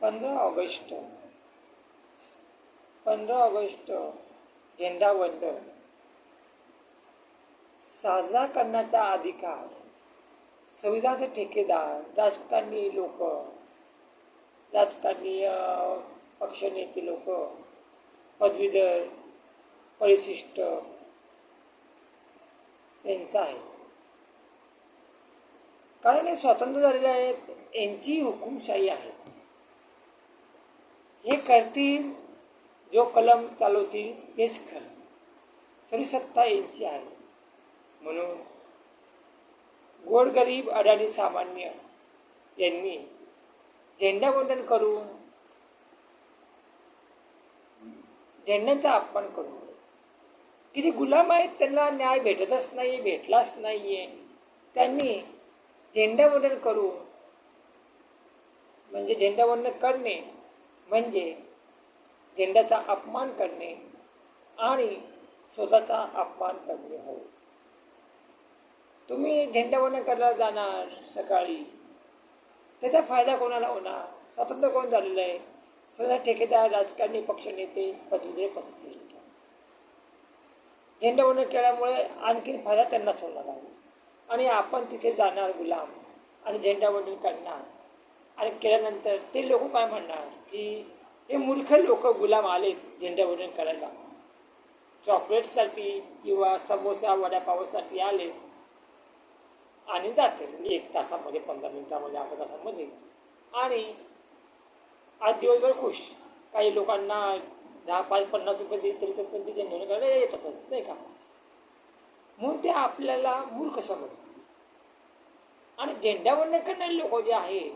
15 August झेंडावंदन साजरा करण्याचा अधिकार संविधानाचे ठेकेदार, राजकारणी लोक, राजकारणी पक्षनेते लोक, पदवीधर, परिशिष्ट यांचा आहे. कारण हे स्वतंत्र झालेले आहेत, यांची हुकुमशाही आहे. हे करतील, जो कलम चालवतील तेच खरं. सगळी सत्ता यांची आहे. म्हणून गोरगरीब, अडाणी, सामान्य यांनी झेंडावंदन करून झेंड्यांचा अपमान करून किती गुलाम आहेत, त्यांना न्याय भेटतच नाही, भेटलाच नाहीये. त्यांनी झेंडावंदन करून म्हणजे झेंडावंदन करणे म्हणजे झेंड्याचा अपमान करणे आणि स्वतःचा अपमान करणे होय. तुम्ही झेंडावंदन करायला जाणार सकाळी, त्याचा फायदा कोणाला होणार? स्वातंत्र्य कोण झालेलं आहे? स्वतः ठेकेदार, राजकारणी, पक्षनेते, पदवीधर, प्रतिष्ठित. झेंडावंदन केल्यामुळे आणखी फायदा त्यांनाच होणार आहे. आणि आपण तिथे जाणार गुलाम आणि झेंडावंदन करणार आणि केल्यानंतर ते लोक काय म्हणणार की हे मूर्ख लोक गुलाम आले झेंडावंदन करायला, चॉकलेटसाठी किंवा समोसा वडापावसाठी आले आणि जातील 1 तासामध्ये, 15 मिनिटामध्ये, 8 तासामध्ये, आणि आज दिवसभर खुश. काही लोकांना 10-50 रुपये दिले तरी तर पण ते झेंडावंदन करायला येतातच, नाही का? म्हणून ते आपल्याला मूर्ख समजतात. आणि झेंडावंदन करणारे लोक जे आहेत,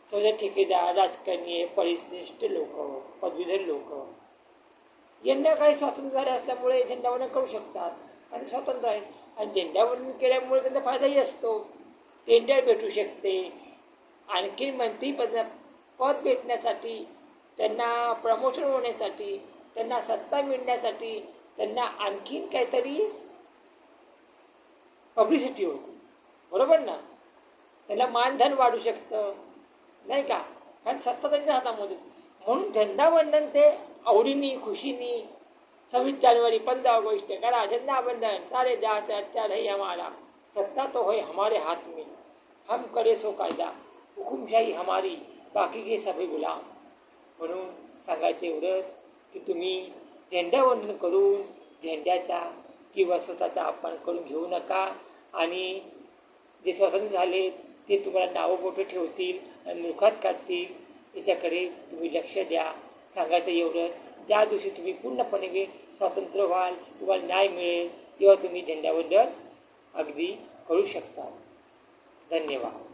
सगळे ठेकेदार, राजकारणी, परिशिष्ट लोक, पदवीधर लोक, यांना काही स्वातंत्र्य झाले असल्यामुळे झेंडावंदन करू शकतात आणि स्वातंत्र्य आहे. आणि झेंडावंदन केल्यामुळे त्यांचा फायदाही असतो. टेंडर भेटू शकते, आणखी मंत्री पद भेटण्यासाठी, त्यांना प्रमोशन होण्यासाठी, त्यांना सत्ता मिळण्यासाठी, त्यांना आणखीन काहीतरी पब्लिसिटी होती, बरोबर ना? त्यांना मानधन वाढू शकतं, नाही का? कारण सत्ता त्यांच्या हातामध्ये. म्हणून झेंडावंदन ते आवडीने, खुशीने 26 जानेवारी, 15 ऑगस्ट करा झेंडावंदन, सारे जहाँ से अच्छा रही हमारा, सत्ता तो है हमारे हाथ में, हम करे सो कायदा, हुकुमशाही हमारी, बाकी के सभी गुलाम. म्हणून सांगायचं एवढंच की तुम्ही झेंडावंदन करून झेंड्याचा किंवा स्वतःचा अपमान करून घेऊ नका. आणि जे स्वतंत्र झाले ते तुम्हाला नावं बोटं ठेवतील आणि मुखात काढतील, याच्याकडे तुम्ही लक्ष द्या. सांगायचं एवढं, ज्या दिवशी तुम्ही पूर्णपणे स्वातंत्र्य व्हाल, तुम्हाला न्याय मिळेल, तेव्हा तुम्ही झेंडावंदन अगदी करू शकता. धन्यवाद.